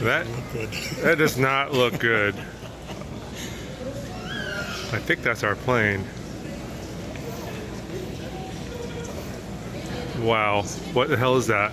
That Look good. that does not look good. I think that's our plane. Wow, what the hell is that?